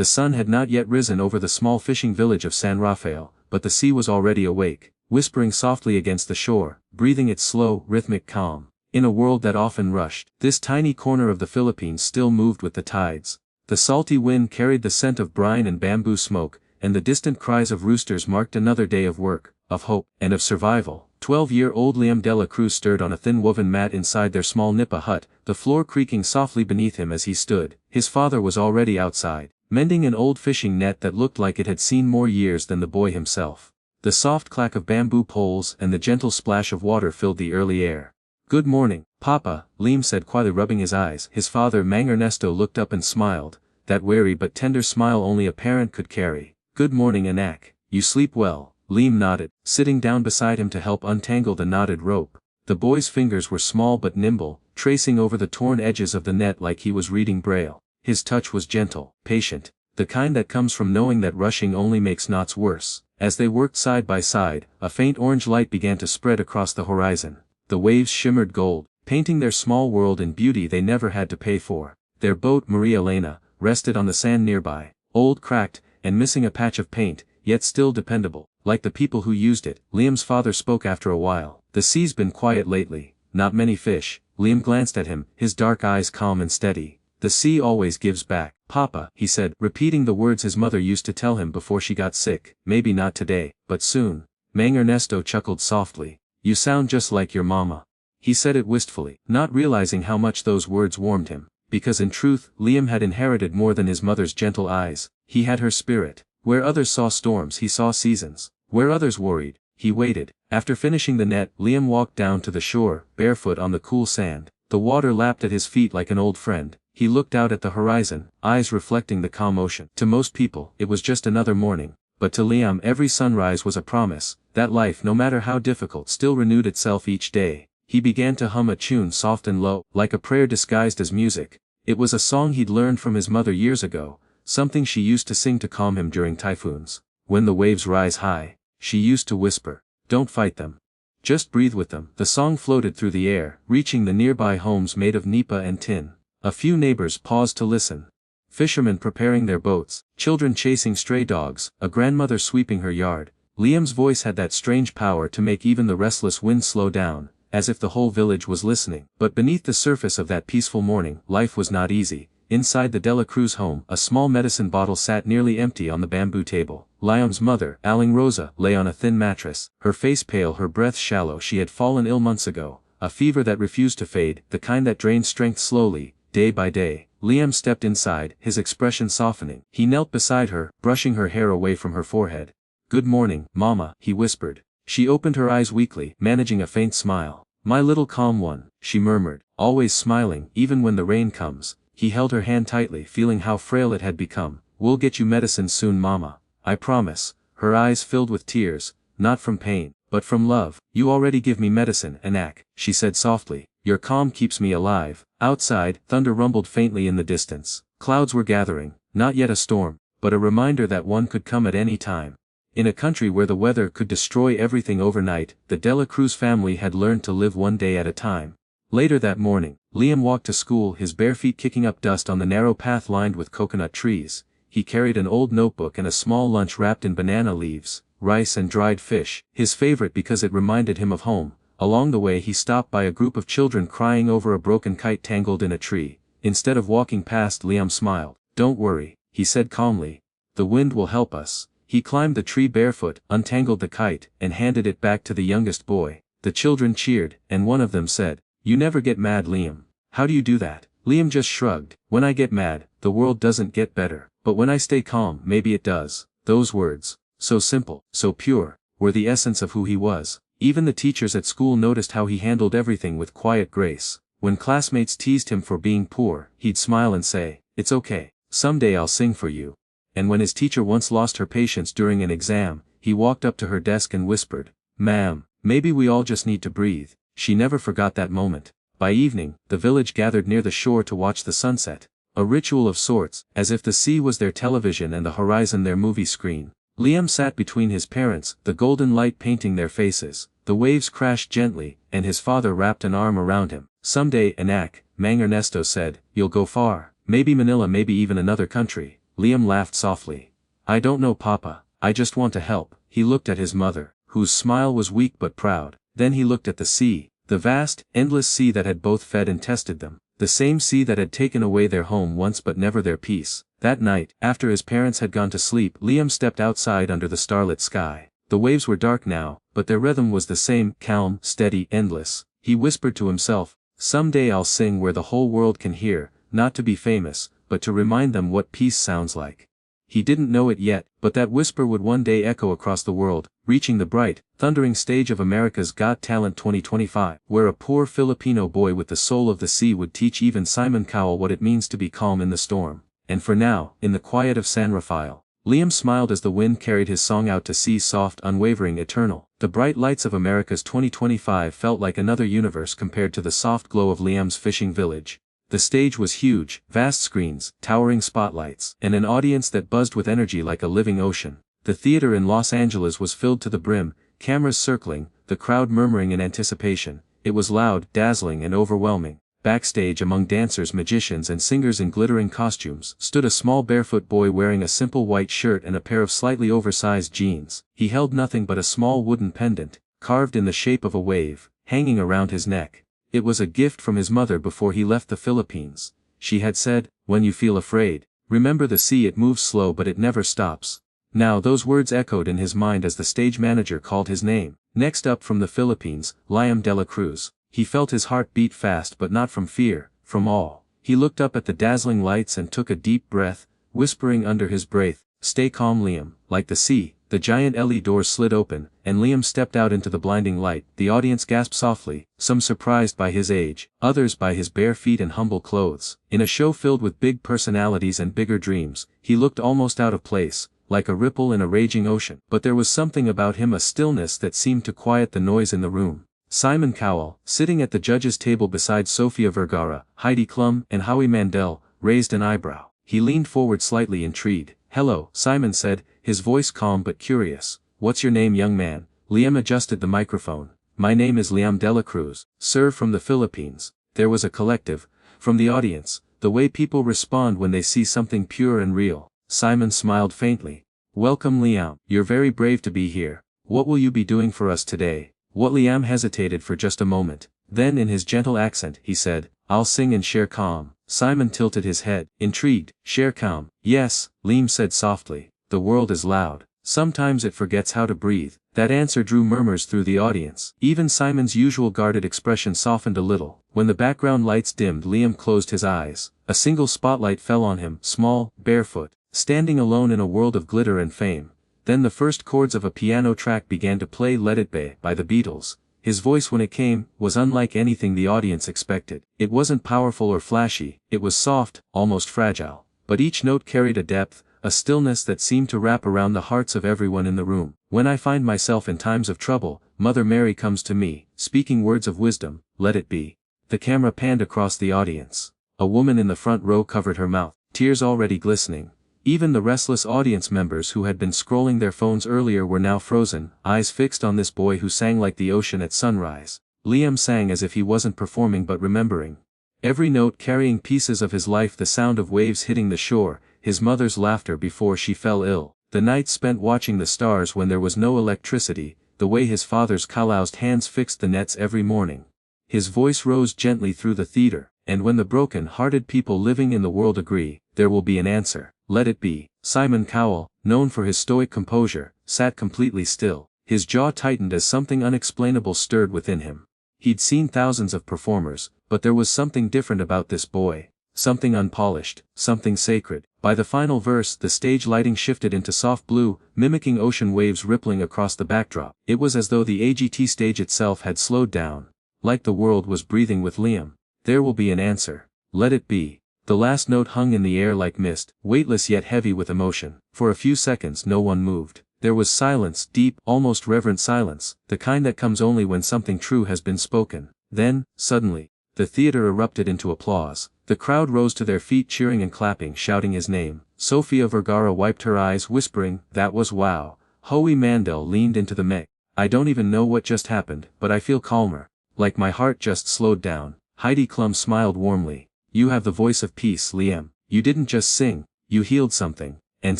The sun had not yet risen over the small fishing village of San Rafael, but the sea was already awake, whispering softly against the shore, breathing its slow, rhythmic calm. In a world that often rushed, this tiny corner of the Philippines still moved with the tides. The salty wind carried the scent of brine and bamboo smoke, and the distant cries of roosters marked another day of work, of hope, and of survival. 12-year-old Liam de la Cruz stirred on a thin woven mat inside their small nipa hut, the floor creaking softly beneath him as he stood. His father was already outside, mending an old fishing net that looked like it had seen more years than the boy himself. The soft clack of bamboo poles and the gentle splash of water filled the early air. "Good morning, Papa," Liam said quietly, rubbing his eyes. His father Mang Ernesto looked up and smiled, that wary but tender smile only a parent could carry. "Good morning, Anak. You sleep well?" Liam nodded, sitting down beside him to help untangle the knotted rope. The boy's fingers were small but nimble, tracing over the torn edges of the net like he was reading Braille. His touch was gentle, patient, the kind that comes from knowing that rushing only makes knots worse. As they worked side by side, a faint orange light began to spread across the horizon. The waves shimmered gold, painting their small world in beauty they never had to pay for. Their boat, Maria Elena, rested on the sand nearby, old, cracked, and missing a patch of paint, yet still dependable, like the people who used it. Liam's father spoke after a while. "The sea's been quiet lately, not many fish." Liam glanced at him, his dark eyes calm and steady. "The sea always gives back, Papa," he said, repeating the words his mother used to tell him before she got sick. "Maybe not today, but soon." Mang Ernesto chuckled softly. "You sound just like your mama." He said it wistfully, not realizing how much those words warmed him, because in truth, Liam had inherited more than his mother's gentle eyes. He had her spirit. Where others saw storms, he saw seasons. Where others worried, he waited. After finishing the net, Liam walked down to the shore, barefoot on the cool sand. The water lapped at his feet like an old friend. He looked out at the horizon, eyes reflecting the calm ocean. To most people, it was just another morning, but to Liam every sunrise was a promise, that life, no matter how difficult, still renewed itself each day. He began to hum a tune soft and low, like a prayer disguised as music. It was a song he'd learned from his mother years ago, something she used to sing to calm him during typhoons. When the waves rise high, she used to whisper, "Don't fight them. Just breathe with them." The song floated through the air, reaching the nearby homes made of nipa and tin. A few neighbors paused to listen. Fishermen preparing their boats, children chasing stray dogs, a grandmother sweeping her yard. Liam's voice had that strange power to make even the restless wind slow down, as if the whole village was listening. But beneath the surface of that peaceful morning, life was not easy. Inside the De La Cruz home, a small medicine bottle sat nearly empty on the bamboo table. Liam's mother, Aling Rosa, lay on a thin mattress, her face pale, her breath shallow. She had fallen ill months ago, a fever that refused to fade, the kind that drained strength slowly, day by day. Liam stepped inside, his expression softening. He knelt beside her, brushing her hair away from her forehead. "Good morning, Mama," he whispered. She opened her eyes weakly, managing a faint smile. "My little calm one," she murmured, always smiling, even when the rain comes. He held her hand tightly, feeling how frail it had become. "We'll get you medicine soon, Mama. I promise." Her eyes filled with tears, not from pain, but from love. "You already give me medicine, Anak," she said softly. "Your calm keeps me alive." Outside, thunder rumbled faintly in the distance. Clouds were gathering, not yet a storm, but a reminder that one could come at any time. In a country where the weather could destroy everything overnight, the De La Cruz family had learned to live one day at a time. Later that morning, Liam walked to school, his bare feet kicking up dust on the narrow path lined with coconut trees. He carried an old notebook and a small lunch wrapped in banana leaves, rice and dried fish, his favorite because it reminded him of home. Along the way he stopped by a group of children crying over a broken kite tangled in a tree. Instead of walking past, Liam smiled. "Don't worry," he said calmly. "The wind will help us." He climbed the tree barefoot, untangled the kite, and handed it back to the youngest boy. The children cheered, and one of them said, "You never get mad, Liam. How do you do that?" Liam just shrugged. "When I get mad, the world doesn't get better. But when I stay calm, maybe it does." Those words, so simple, so pure, were the essence of who he was. Even the teachers at school noticed how he handled everything with quiet grace. When classmates teased him for being poor, he'd smile and say, "It's okay. Someday I'll sing for you." And when his teacher once lost her patience during an exam, he walked up to her desk and whispered, "Ma'am, maybe we all just need to breathe." She never forgot that moment. By evening, the village gathered near the shore to watch the sunset. A ritual of sorts, as if the sea was their television and the horizon their movie screen. Liam sat between his parents, the golden light painting their faces. The waves crashed gently, and his father wrapped an arm around him. "Someday, Anak," Mang Ernesto said, "you'll go far. Maybe Manila, maybe even another country. Liam laughed softly. I don't know, Papa, I just want to help. He looked at his mother, whose smile was weak but proud. Then he looked at the sea, the vast, endless sea that had both fed and tested them. The same sea that had taken away their home once but never their peace. That night, after his parents had gone to sleep, Liam stepped outside under the starlit sky. The waves were dark now, but their rhythm was the same, calm, steady, endless. He whispered to himself, someday I'll sing where the whole world can hear, not to be famous, but to remind them what peace sounds like. He didn't know it yet, but that whisper would one day echo across the world, reaching the bright, thundering stage of America's Got Talent 2025, where a poor Filipino boy with the soul of the sea would teach even Simon Cowell what it means to be calm in the storm. And for now, in the quiet of San Rafael, Liam smiled as the wind carried his song out to sea, soft, unwavering, eternal. The bright lights of America's 2025 felt like another universe compared to the soft glow of Liam's fishing village. The stage was huge, vast screens, towering spotlights, and an audience that buzzed with energy like a living ocean. The theater in Los Angeles was filled to the brim, cameras circling, the crowd murmuring in anticipation. It was loud, dazzling, and overwhelming. Backstage, among dancers, magicians, and singers in glittering costumes, stood a small barefoot boy wearing a simple white shirt and a pair of slightly oversized jeans. He held nothing but a small wooden pendant, carved in the shape of a wave, hanging around his neck. It was a gift from his mother before he left the Philippines. She had said, when you feel afraid, remember the sea, it moves slow but it never stops. Now those words echoed in his mind as the stage manager called his name. Next up from the Philippines, Liam de la Cruz. He felt his heart beat fast, but not from fear, from awe. He looked up at the dazzling lights and took a deep breath, whispering under his breath, stay calm, Liam. Like the sea, the giant LED doors slid open, and Liam stepped out into the blinding light. The audience gasped softly, some surprised by his age, others by his bare feet and humble clothes. In a show filled with big personalities and bigger dreams, he looked almost out of place, like a ripple in a raging ocean. But there was something about him, a stillness that seemed to quiet the noise in the room. Simon Cowell, sitting at the judges' table beside Sofia Vergara, Heidi Klum, and Howie Mandel, raised an eyebrow. He leaned forward slightly, intrigued. Hello, Simon said, his voice calm but curious. What's your name, young man? Liam adjusted the microphone. My name is Liam de la Cruz, sir, from the Philippines. There was a collective, from the audience, the way people respond when they see something pure and real. Simon smiled faintly. Welcome, Liam. You're very brave to be here. What will you be doing for us today? What? Liam hesitated for just a moment. Then in his gentle accent, he said, I'll sing and share calm. Simon tilted his head, intrigued. Share calm? Yes, Liam said softly. The world is loud. Sometimes it forgets how to breathe. That answer drew murmurs through the audience. Even Simon's usual guarded expression softened a little. When the background lights dimmed, Liam closed his eyes. A single spotlight fell on him, small, barefoot, standing alone in a world of glitter and fame. Then the first chords of a piano track began to play. Let It Be by the Beatles. His voice, when it came, was unlike anything the audience expected. It wasn't powerful or flashy, it was soft, almost fragile. But each note carried a depth, a stillness that seemed to wrap around the hearts of everyone in the room. When I find myself in times of trouble, Mother Mary comes to me, speaking words of wisdom. Let it be. The camera panned across the audience. A woman in the front row covered her mouth, tears already glistening. Even the restless audience members who had been scrolling their phones earlier were now frozen, eyes fixed on this boy who sang like the ocean at sunrise. Liam sang as if he wasn't performing but remembering. Every note carrying pieces of his life, the sound of waves hitting the shore, his mother's laughter before she fell ill, the nights spent watching the stars when there was no electricity, the way his father's calloused hands fixed the nets every morning. His voice rose gently through the theater, and when the broken-hearted people living in the world agree, there will be an answer. Let it be. Simon Cowell, known for his stoic composure, sat completely still. His jaw tightened as something unexplainable stirred within him. He'd seen thousands of performers, but there was something different about this boy. Something unpolished, something sacred. By the final verse, the stage lighting shifted into soft blue, mimicking ocean waves rippling across the backdrop. It was as though the AGT stage itself had slowed down. Like the world was breathing with Liam. There will be an answer. Let it be. The last note hung in the air like mist, weightless yet heavy with emotion. For a few seconds no one moved. There was silence, deep, almost reverent silence, the kind that comes only when something true has been spoken. Then, suddenly, the theater erupted into applause. The crowd rose to their feet, cheering and clapping, shouting his name. Sofia Vergara wiped her eyes, whispering, "That was wow." Howie Mandel leaned into the mic. "I don't even know what just happened, but I feel calmer. Like my heart just slowed down." Heidi Klum smiled warmly. "You have the voice of peace, Liam. You didn't just sing, you healed something. And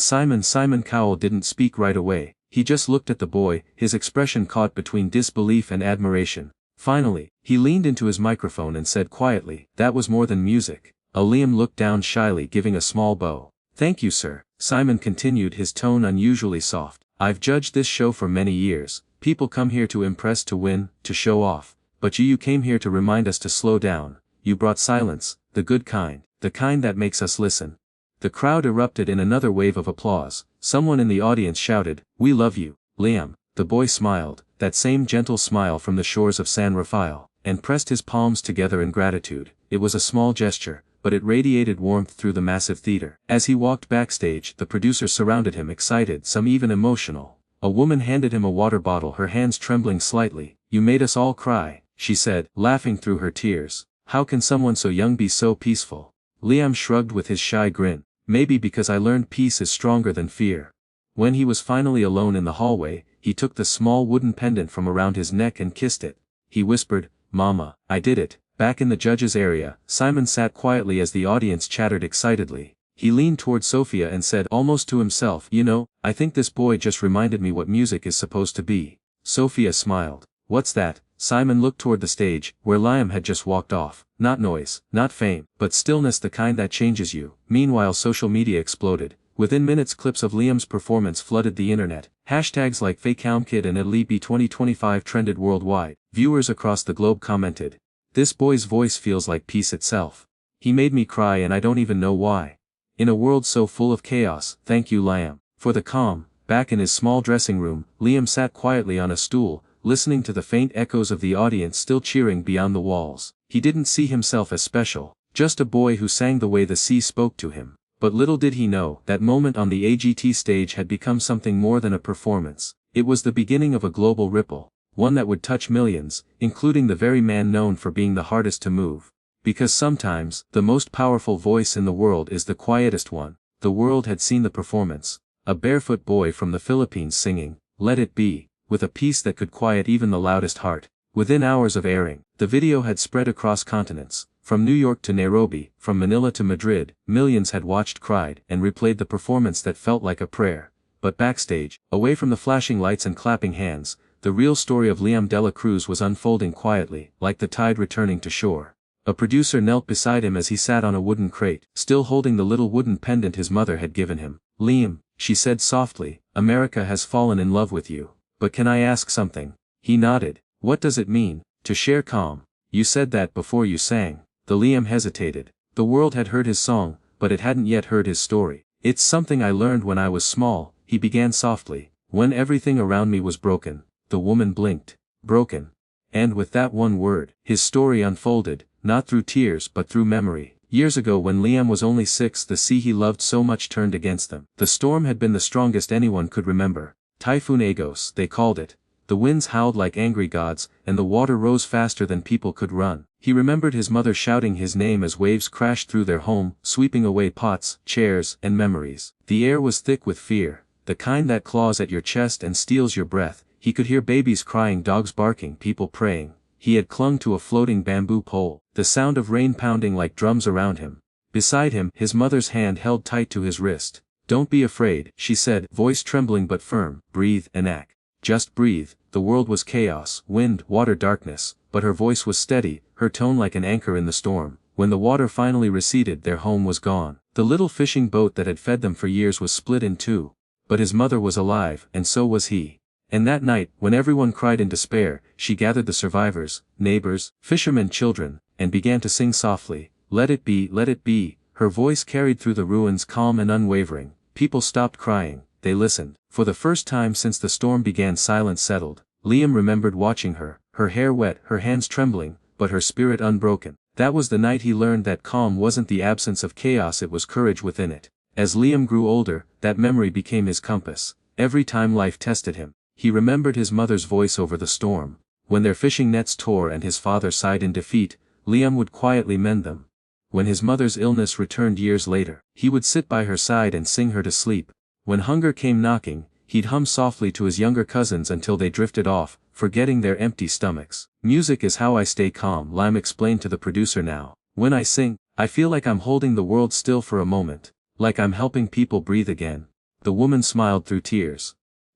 Simon Cowell didn't speak right away, he just looked at the boy, his expression caught between disbelief and admiration. Finally, he leaned into his microphone and said quietly, "That was more than music." Liam looked down shyly, giving a small bow. "Thank you, sir," Simon continued, his tone unusually soft. "I've judged this show for many years. People come here to impress, to win, to show off. But you came here to remind us to slow down. You brought silence, the good kind, the kind that makes us listen." The crowd erupted in another wave of applause. Someone in the audience shouted, "We love you, Liam." The boy smiled, that same gentle smile from the shores of San Rafael, and pressed his palms together in gratitude. It was a small gesture, but it radiated warmth through the massive theater. As he walked backstage, the producers surrounded him, excited, some even emotional. A woman handed him a water bottle, her hands trembling slightly. "You made us all cry," she said, laughing through her tears. "How can someone so young be so peaceful?" Liam shrugged with his shy grin. "Maybe because I learned peace is stronger than fear." When he was finally alone in the hallway, he took the small wooden pendant from around his neck and kissed it. He whispered, "Mama, I did it." Back in the judges' area, Simon sat quietly as the audience chattered excitedly. He leaned toward Sophia and said almost to himself, "You know, I think this boy just reminded me what music is supposed to be." Sophia smiled. "What's that?" Simon looked toward the stage, where Liam had just walked off. "Not noise, not fame, but stillness, the kind that changes you." Meanwhile, social media exploded. Within minutes, clips of Liam's performance flooded the internet. Hashtags like FakeCalmKid and AGT 2025 trended worldwide. Viewers across the globe commented, "This boy's voice feels like peace itself. He made me cry and I don't even know why." In a world so full of chaos, thank you, Liam, for the calm. Back in his small dressing room, Liam sat quietly on a stool, listening to the faint echoes of the audience still cheering beyond the walls. He didn't see himself as special, just a boy who sang the way the sea spoke to him. But little did he know, that moment on the AGT stage had become something more than a performance. It was the beginning of a global ripple, one that would touch millions, including the very man known for being the hardest to move. Because sometimes, the most powerful voice in the world is the quietest one. The world had seen the performance. A barefoot boy from the Philippines singing, "Let It Be," with a piece that could quiet even the loudest heart. Within hours of airing, the video had spread across continents. From New York to Nairobi, from Manila to Madrid, millions had watched, cried, and replayed the performance that felt like a prayer. But backstage, away from the flashing lights and clapping hands, the real story of Liam de la Cruz was unfolding quietly, like the tide returning to shore. A producer knelt beside him as he sat on a wooden crate, still holding the little wooden pendant his mother had given him. "Liam," she said softly, "America has fallen in love with you. But can I ask something?" He nodded. "What does it mean, to share calm?" "You said that before you sang." The Liam hesitated. The world had heard his song, but it hadn't yet heard his story. "It's something I learned when I was small," he began softly, "when everything around me was broken." The woman blinked. "Broken." And with that one word, his story unfolded, not through tears but through memory. Years ago, when Liam was only 6, the sea he loved so much turned against them. The storm had been the strongest anyone could remember. Typhoon Agos, they called it. The winds howled like angry gods, and the water rose faster than people could run. He remembered his mother shouting his name as waves crashed through their home, sweeping away pots, chairs, and memories. The air was thick with fear, the kind that claws at your chest and steals your breath. He could hear babies crying, dogs barking, people praying. He had clung to a floating bamboo pole, the sound of rain pounding like drums around him. Beside him, his mother's hand held tight to his wrist. "Don't be afraid," she said, voice trembling but firm. "Breathe and act. Just breathe." The world was chaos, wind, water, darkness, but her voice was steady, her tone like an anchor in the storm. When the water finally receded, their home was gone. The little fishing boat that had fed them for years was split in two. But his mother was alive, and so was he. And that night, when everyone cried in despair, she gathered the survivors, neighbors, fishermen, children, and began to sing softly, "Let it be, let it be." Her voice carried through the ruins, calm and unwavering. People stopped crying, they listened. For the first time since the storm began, silence settled. Liam remembered watching her, her hair wet, her hands trembling, but her spirit unbroken. That was the night he learned that calm wasn't the absence of chaos, it was courage within it. As Liam grew older, that memory became his compass. Every time life tested him, he remembered his mother's voice over the storm. When their fishing nets tore and his father sighed in defeat, Liam would quietly mend them. When his mother's illness returned years later, he would sit by her side and sing her to sleep. When hunger came knocking, he'd hum softly to his younger cousins until they drifted off, forgetting their empty stomachs. "Music is how I stay calm," Liam explained to the producer now. "When I sing, I feel like I'm holding the world still for a moment. Like I'm helping people breathe again. The woman smiled through tears.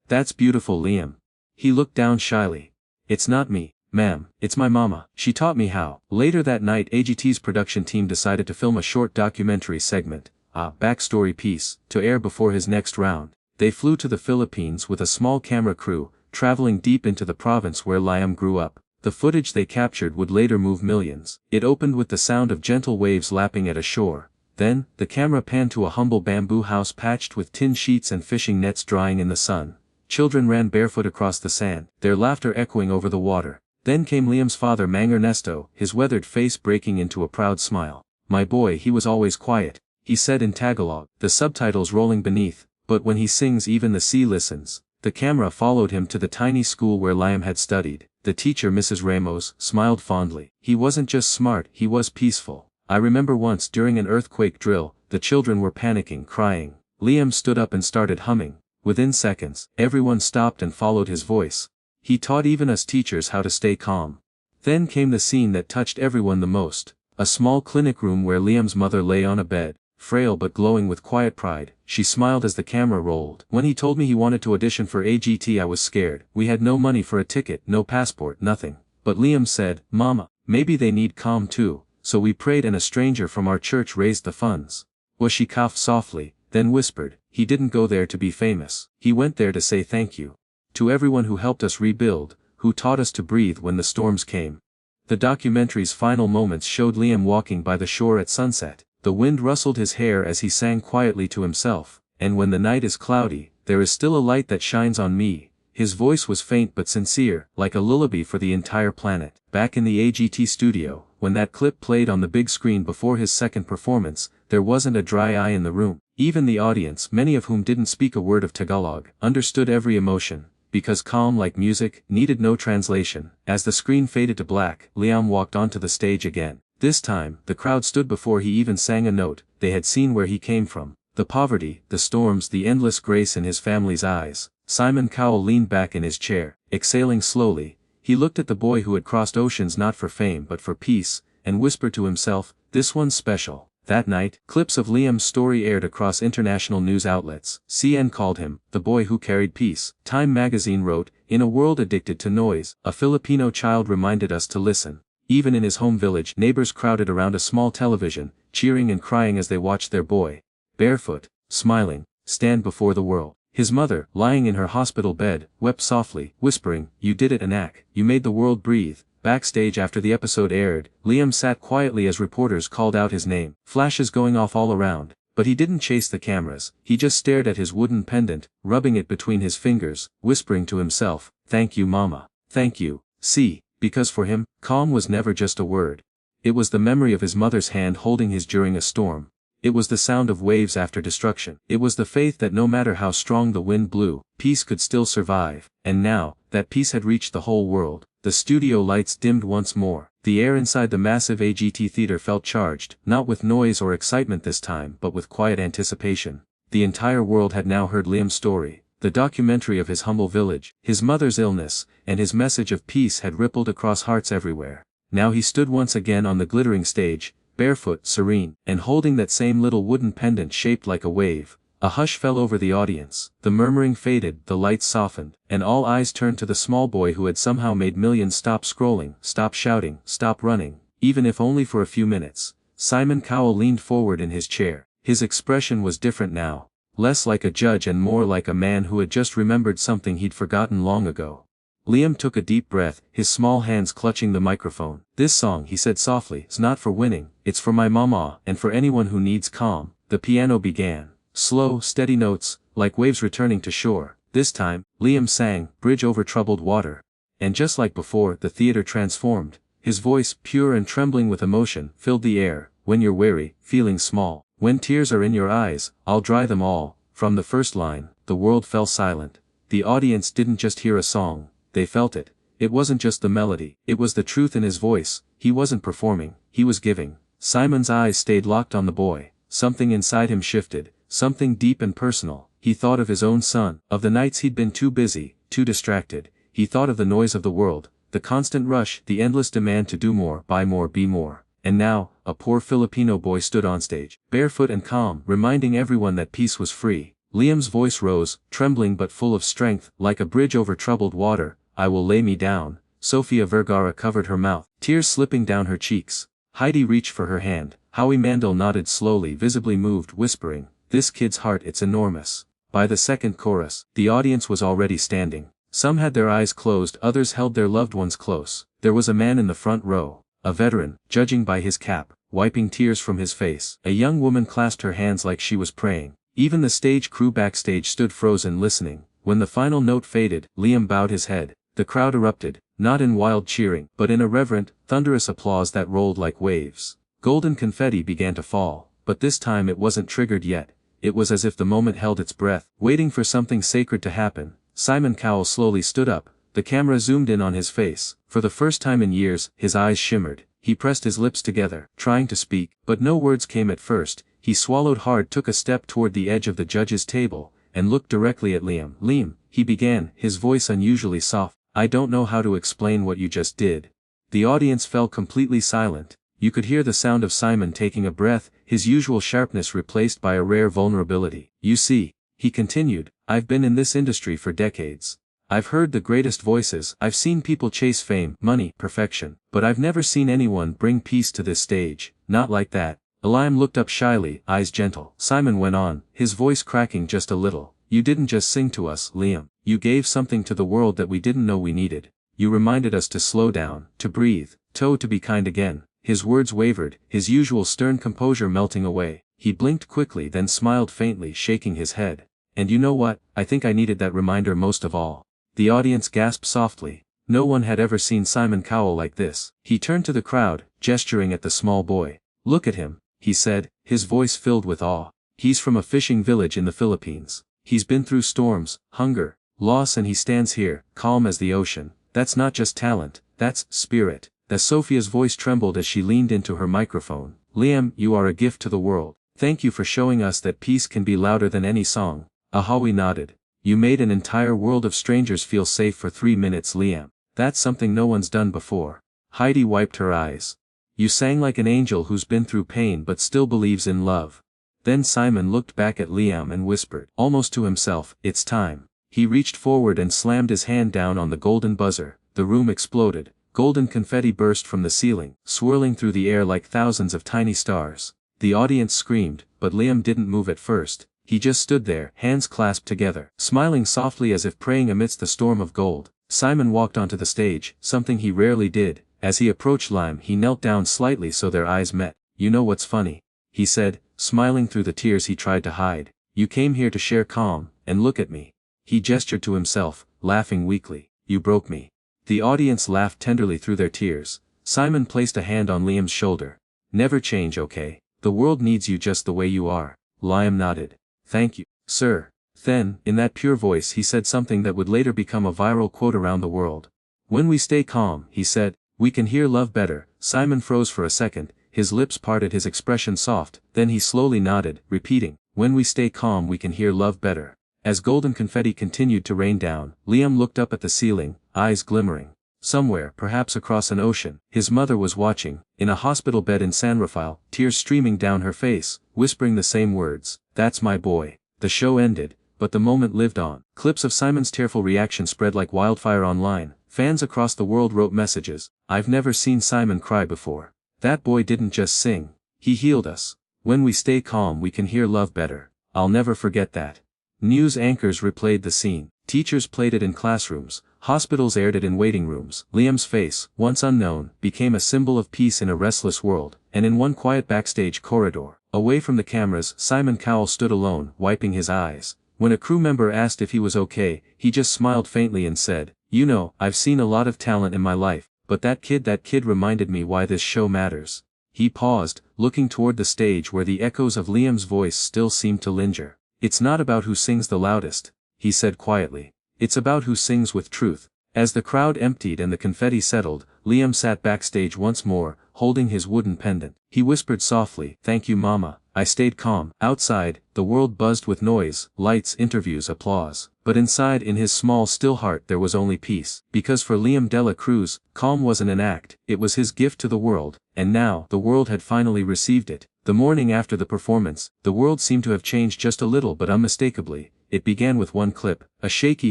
That's beautiful, Liam. He looked down shyly. It's not me, ma'am, it's my mama. She taught me how. Later that night, AGT's production team decided to film a short documentary segment, a backstory piece, to air before his next round. They flew to the Philippines with a small camera crew, traveling deep into the province where Liam grew up. The footage they captured would later move millions. It opened with the sound of gentle waves lapping at a shore. Then, the camera panned to a humble bamboo house patched with tin sheets and fishing nets drying in the sun. Children ran barefoot across the sand, their laughter echoing over the water. Then came Liam's father, Mang Ernesto, his weathered face breaking into a proud smile. My boy, he was always quiet, he said in Tagalog, the subtitles rolling beneath, but when he sings even the sea listens. The camera followed him to the tiny school where Liam had studied. The teacher, Mrs. Ramos, smiled fondly. He wasn't just smart, he was peaceful. I remember once during an earthquake drill, the children were panicking, crying. Liam stood up and started humming. Within seconds, everyone stopped and followed his voice. He taught even us teachers how to stay calm. Then came the scene that touched everyone the most. A small clinic room where Liam's mother lay on a bed, frail but glowing with quiet pride. She smiled as the camera rolled. When he told me he wanted to audition for AGT, I was scared. We had no money for a ticket, no passport, nothing. But Liam said, Mama, maybe they need calm too. So we prayed and a stranger from our church raised the funds. Well, she coughed softly, then whispered, he didn't go there to be famous. He went there to say thank you. To everyone who helped us rebuild, who taught us to breathe when the storms came. The documentary's final moments showed Liam walking by the shore at sunset. The wind rustled his hair as he sang quietly to himself, and when the night is cloudy, there is still a light that shines on me. His voice was faint but sincere, like a lullaby for the entire planet. Back in the AGT studio, when that clip played on the big screen before his second performance, there wasn't a dry eye in the room. Even the audience, many of whom didn't speak a word of Tagalog, understood every emotion, because calm like music, needed no translation. As the screen faded to black, Liam walked onto the stage again. This time, the crowd stood before he even sang a note. They had seen where he came from. The poverty, the storms, the endless grace in his family's eyes. Simon Cowell leaned back in his chair, exhaling slowly. He looked at the boy who had crossed oceans not for fame but for peace, and whispered to himself, this one's special. That night, clips of Liam's story aired across international news outlets. CN called him, the boy who carried peace. Time magazine wrote, in a world addicted to noise, a Filipino child reminded us to listen. Even in his home village, neighbors crowded around a small television, cheering and crying as they watched their boy, barefoot, smiling, stand before the world. His mother, lying in her hospital bed, wept softly, whispering, you did it, Anak, you made the world breathe. Backstage after the episode aired, Liam sat quietly as reporters called out his name, flashes going off all around, but he didn't chase the cameras. He just stared at his wooden pendant, rubbing it between his fingers, whispering to himself, thank you, Mama, thank you. See, because for him, calm was never just a word. It was the memory of his mother's hand holding his during a storm. It was the sound of waves after destruction. It was the faith that no matter how strong the wind blew, peace could still survive. And now, that peace had reached the whole world. The studio lights dimmed once more. The air inside the massive AGT theater felt charged, not with noise or excitement this time but with quiet anticipation. The entire world had now heard Liam's story. The documentary of his humble village, his mother's illness, and his message of peace had rippled across hearts everywhere. Now he stood once again on the glittering stage, barefoot, serene, and holding that same little wooden pendant shaped like a wave. A hush fell over the audience. The murmuring faded, the lights softened, and all eyes turned to the small boy who had somehow made millions stop scrolling, stop shouting, stop running, even if only for a few minutes. Simon Cowell leaned forward in his chair. His expression was different now. Less like a judge and more like a man who had just remembered something he'd forgotten long ago. Liam took a deep breath, his small hands clutching the microphone. This song, he said softly, is not for winning, it's for my mama, and for anyone who needs calm. The piano began. Slow, steady notes, like waves returning to shore. This time, Liam sang, Bridge Over Troubled Water. And just like before, the theater transformed. His voice, pure and trembling with emotion, filled the air. When you're weary, feeling small. When tears are in your eyes, I'll dry them all. From the first line, the world fell silent. The audience didn't just hear a song. They felt it. It wasn't just the melody. It was the truth in his voice. He wasn't performing. He was giving. Simon's eyes stayed locked on the boy. Something inside him shifted. Something deep and personal. He thought of his own son. Of the nights he'd been too busy, too distracted. He thought of the noise of the world. The constant rush, the endless demand to do more, buy more, be more. And now, a poor Filipino boy stood on stage, barefoot and calm, reminding everyone that peace was free. Liam's voice rose, trembling but full of strength, like a bridge over troubled water. "I will lay me down." Sofia Vergara covered her mouth, tears slipping down her cheeks. Heidi reached for her hand. Howie Mandel nodded slowly, visibly moved, whispering, "This kid's heart, it's enormous." By the second chorus, the audience was already standing. Some had their eyes closed, others held their loved ones close. There was a man in the front row, a veteran, judging by his cap, wiping tears from his face. A young woman clasped her hands like she was praying. Even the stage crew backstage stood frozen, listening. When the final note faded, Liam bowed his head. The crowd erupted, not in wild cheering, but in a reverent, thunderous applause that rolled like waves. Golden confetti began to fall, but this time it wasn't triggered yet. It was as if the moment held its breath, waiting for something sacred to happen. Simon Cowell slowly stood up. The camera zoomed in on his face. For the first time in years, his eyes shimmered. He pressed his lips together, trying to speak, but no words came at first. He swallowed hard, took a step toward the edge of the judge's table, and looked directly at Liam. "Liam," he began, his voice unusually soft, "I don't know how to explain what you just did." The audience fell completely silent. You could hear the sound of Simon taking a breath, his usual sharpness replaced by a rare vulnerability. "You see," he continued, "I've been in this industry for decades. I've heard the greatest voices, I've seen people chase fame, money, perfection, but I've never seen anyone bring peace to this stage, not like that." Liam looked up shyly, eyes gentle. Simon went on, his voice cracking just a little. "You didn't just sing to us, Liam. You gave something to the world that we didn't know we needed. You reminded us to slow down, to breathe, to be kind again." His words wavered, his usual stern composure melting away. He blinked quickly, then smiled faintly, shaking his head. "And you know what, I think I needed that reminder most of all." The audience gasped softly. No one had ever seen Simon Cowell like this. He turned to the crowd, gesturing at the small boy. "Look at him," he said, his voice filled with awe. "He's from a fishing village in the Philippines. He's been through storms, hunger, loss, and he stands here, calm as the ocean. That's not just talent, that's spirit." As Sophia's voice trembled as she leaned into her microphone. "Liam, you are a gift to the world. Thank you for showing us that peace can be louder than any song." Ahawi nodded. "You made an entire world of strangers feel safe for 3 minutes, Liam. That's something no one's done before." Heidi wiped her eyes. "You sang like an angel who's been through pain but still believes in love." Then Simon looked back at Liam and whispered, almost to himself, "It's time." He reached forward and slammed his hand down on the golden buzzer. The room exploded. Golden confetti burst from the ceiling, swirling through the air like thousands of tiny stars. The audience screamed, but Liam didn't move at first. He just stood there, hands clasped together, smiling softly as if praying amidst the storm of gold. Simon walked onto the stage, something he rarely did. As he approached Liam, he knelt down slightly so their eyes met. "You know what's funny?" he said, smiling through the tears he tried to hide. "You came here to share calm, and look at me." He gestured to himself, laughing weakly. "You broke me." The audience laughed tenderly through their tears. Simon placed a hand on Liam's shoulder. "Never change, okay? The world needs you just the way you are." Liam nodded. "Thank you, sir." Then, in that pure voice, he said something that would later become a viral quote around the world. "When we stay calm," he said, "we can hear love better." Simon froze for a second, his lips parted, his expression soft, then he slowly nodded, repeating, "When we stay calm we can hear love better." As golden confetti continued to rain down, Liam looked up at the ceiling, eyes glimmering. Somewhere, perhaps across an ocean, his mother was watching, in a hospital bed in San Rafael, tears streaming down her face, whispering the same words, "That's my boy." The show ended, but the moment lived on. Clips of Simon's tearful reaction spread like wildfire online. Fans across the world wrote messages. "I've never seen Simon cry before. That boy didn't just sing. He healed us. When we stay calm we can hear love better. I'll never forget that." News anchors replayed the scene. Teachers played it in classrooms. Hospitals aired it in waiting rooms. Liam's face, once unknown, became a symbol of peace in a restless world. And in one quiet backstage corridor, away from the cameras, Simon Cowell stood alone, wiping his eyes. When a crew member asked if he was okay, he just smiled faintly and said, "You know, I've seen a lot of talent in my life, but that kid reminded me why this show matters." He paused, looking toward the stage where the echoes of Liam's voice still seemed to linger. "It's not about who sings the loudest," he said quietly. "It's about who sings with truth." As the crowd emptied and the confetti settled, Liam sat backstage once more, holding his wooden pendant. He whispered softly, "Thank you, Mama. I stayed calm. Outside, the world buzzed with noise, lights, interviews, applause. But inside in his small still heart there was only peace. Because for Liam de la Cruz, calm wasn't an act, it was his gift to the world, and now, the world had finally received it. The morning after the performance, the world seemed to have changed just a little but unmistakably. It began with one clip, a shaky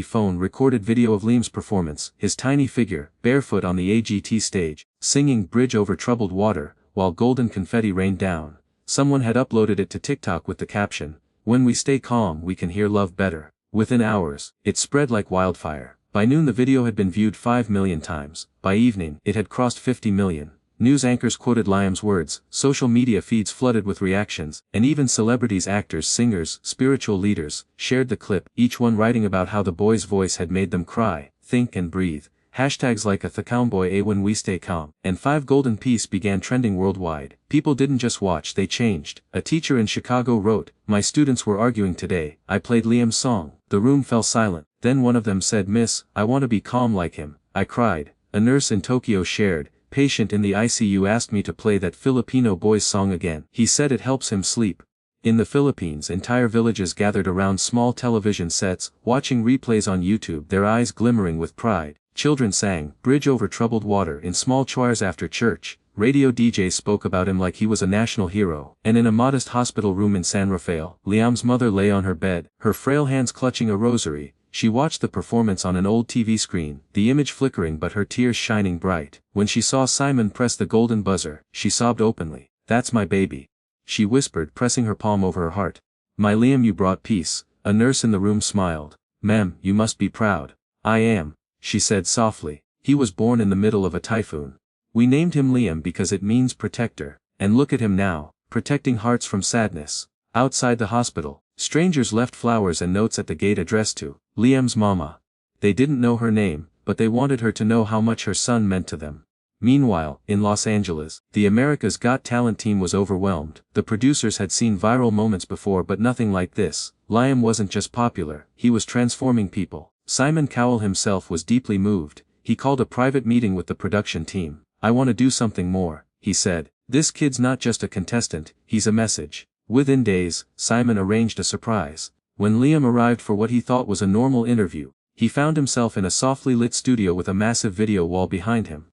phone-recorded video of Liam's performance, his tiny figure, barefoot on the AGT stage, singing Bridge Over Troubled Water, while golden confetti rained down. Someone had uploaded it to TikTok with the caption, "When we stay calm we can hear love better." Within hours, it spread like wildfire. By noon the video had been viewed 5 million times. By evening, it had crossed 50 million. News anchors quoted Liam's words, social media feeds flooded with reactions, and even celebrities, actors, singers, spiritual leaders, shared the clip, each one writing about how the boy's voice had made them cry, think and breathe. Hashtags like a "Thecalmboy a when we stay calm" and 5 golden piece began trending worldwide. People didn't just watch, they changed. A teacher in Chicago wrote, "My students were arguing today, I played Liam's song. The room fell silent. Then one of them said, 'Miss, I want to be calm like him.' I cried." A nurse in Tokyo shared, "Patient in the ICU asked me to play that Filipino boy's song again. He said it helps him sleep." In the Philippines, entire villages gathered around small television sets, watching replays on YouTube, their eyes glimmering with pride. Children sang Bridge Over Troubled Water in small choirs after church. Radio DJs spoke about him like he was a national hero. And in a modest hospital room in San Rafael, Liam's mother lay on her bed, her frail hands clutching a rosary. She watched the performance on an old TV screen, the image flickering but her tears shining bright. When she saw Simon press the golden buzzer, she sobbed openly. "That's my baby," she whispered, pressing her palm over her heart. "My Liam, you brought peace." A nurse in the room smiled. "Ma'am, you must be proud." "I am," she said softly. "He was born in the middle of a typhoon. We named him Liam because it means protector. And look at him now, protecting hearts from sadness." Outside the hospital, strangers left flowers and notes at the gate addressed to Liam's mama. They didn't know her name, but they wanted her to know how much her son meant to them. Meanwhile, in Los Angeles, the America's Got Talent team was overwhelmed. The producers had seen viral moments before but nothing like this. Liam wasn't just popular, he was transforming people. Simon Cowell himself was deeply moved. He called a private meeting with the production team. "I want to do something more," he said. "This kid's not just a contestant, he's a message." Within days, Simon arranged a surprise. When Liam arrived for what he thought was a normal interview, he found himself in a softly lit studio with a massive video wall behind him.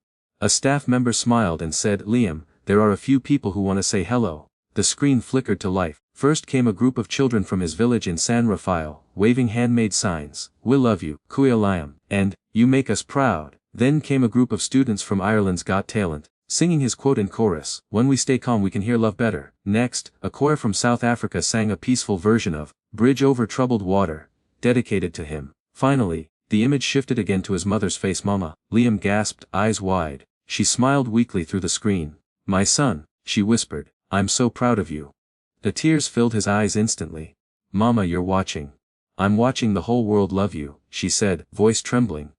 A staff member smiled and said, "Liam, there are a few people who want to say hello." The screen flickered to life. First came a group of children from his village in San Rafael, waving handmade signs, "We love you, Kuya Liam," and "You make us proud." Then came a group of students from Ireland's Got Talent, singing his quote in chorus, "When we stay calm we can hear love better." Next, a choir from South Africa sang a peaceful version of Bridge Over Troubled Water, dedicated to him. Finally, the image shifted again to his mother's face. "Mama," Liam gasped, eyes wide. She smiled weakly through the screen. "My son," she whispered, "I'm so proud of you." The tears filled his eyes instantly. "Mama, you're watching." "I'm watching the whole world love you," she said, voice trembling.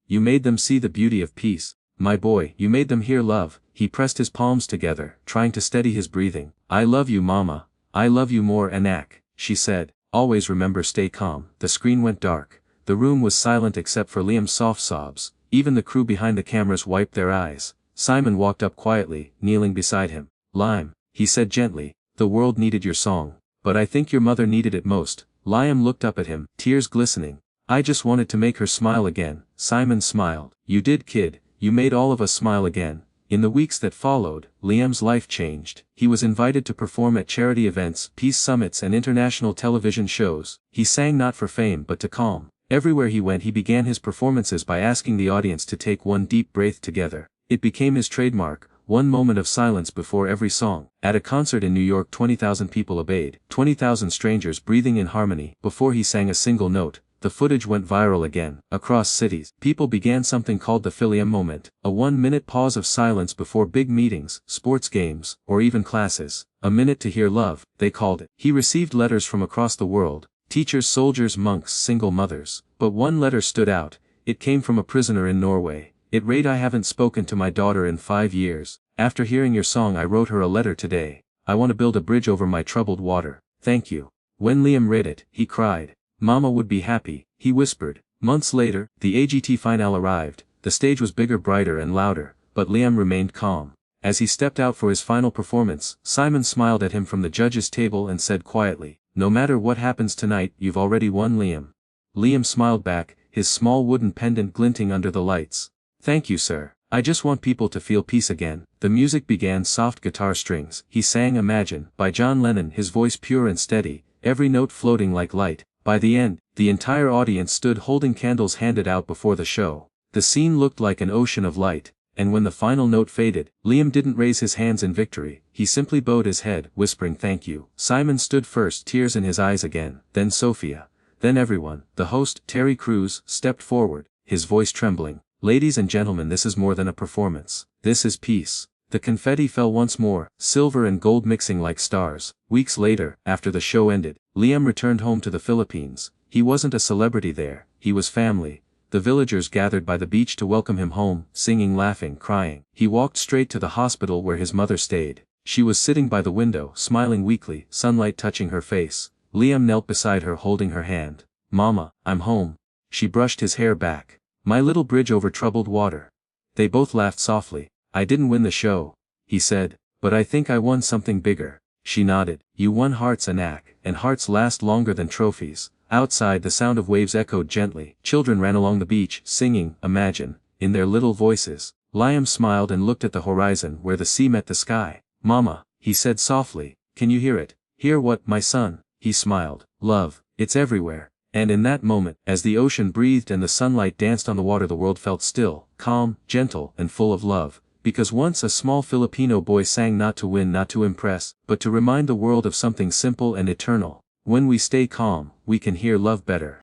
"You made them see the beauty of peace. My boy, you made them hear love." He pressed his palms together, trying to steady his breathing. "I love you, Mama. I love you more, Anak," she said. "Always remember, stay calm." The screen went dark. The room was silent except for Liam's soft sobs. Even the crew behind the cameras wiped their eyes. Simon walked up quietly, kneeling beside him. "Liam," he said gently, "the world needed your song. But I think your mother needed it most." Liam looked up at him, tears glistening. "I just wanted to make her smile again." Simon smiled. "You did, kid. You made all of us smile again." In the weeks that followed, Liam's life changed. He was invited to perform at charity events, peace summits and international television shows. He sang not for fame but to calm. Everywhere he went he began his performances by asking the audience to take one deep breath together. It became his trademark, one moment of silence before every song. At a concert in New York 20,000 people obeyed, 20,000 strangers breathing in harmony. Before he sang a single note, the footage went viral again. Across cities, people began something called the Philiam moment, a 1-minute pause of silence before big meetings, sports games, or even classes. A minute to hear love, they called it. He received letters from across the world, teachers, soldiers, monks, single mothers. But one letter stood out. It came from a prisoner in Norway. It read, "I haven't spoken to my daughter in 5 years. After hearing your song I wrote her a letter today. I want to build a bridge over my troubled water. Thank you." When Liam read it, he cried. "Mama would be happy," he whispered. Months later, the AGT finale arrived. The stage was bigger, brighter and louder, but Liam remained calm. As he stepped out for his final performance, Simon smiled at him from the judge's table and said quietly, "No matter what happens tonight, you've already won, Liam." Liam smiled back, his small wooden pendant glinting under the lights. "Thank you, sir. I just want people to feel peace again." The music began. Soft guitar strings. He sang Imagine, by John Lennon, his voice pure and steady, every note floating like light. By the end, the entire audience stood holding candles handed out before the show. The scene looked like an ocean of light, and when the final note faded, Liam didn't raise his hands in victory, he simply bowed his head, whispering thank you. Simon stood first, tears in his eyes again, then Sophia, then everyone. The host, Terry Crews, stepped forward, his voice trembling. "Ladies and gentlemen, this is more than a performance. This is peace." The confetti fell once more, silver and gold mixing like stars. Weeks later, after the show ended, Liam returned home to the Philippines. He wasn't a celebrity there, he was family. The villagers gathered by the beach to welcome him home, singing, laughing, crying. He walked straight to the hospital where his mother stayed. She was sitting by the window, smiling weakly, sunlight touching her face. Liam knelt beside her, holding her hand. "Mama, I'm home." She brushed his hair back. "My little bridge over troubled water." They both laughed softly. "I didn't win the show," he said, "but I think I won something bigger." She nodded. "You won hearts, Anak, and hearts last longer than trophies." Outside, the sound of waves echoed gently. Children ran along the beach, singing Imagine, in their little voices. Liam smiled and looked at the horizon where the sea met the sky. "Mama," he said softly, "can you hear it?" "Hear what, my son?" He smiled. "Love, it's everywhere." And in that moment, as the ocean breathed and the sunlight danced on the water, the world felt still, calm, gentle, and full of love. Because once a small Filipino boy sang not to win, not to impress, but to remind the world of something simple and eternal. When we stay calm, we can hear love better.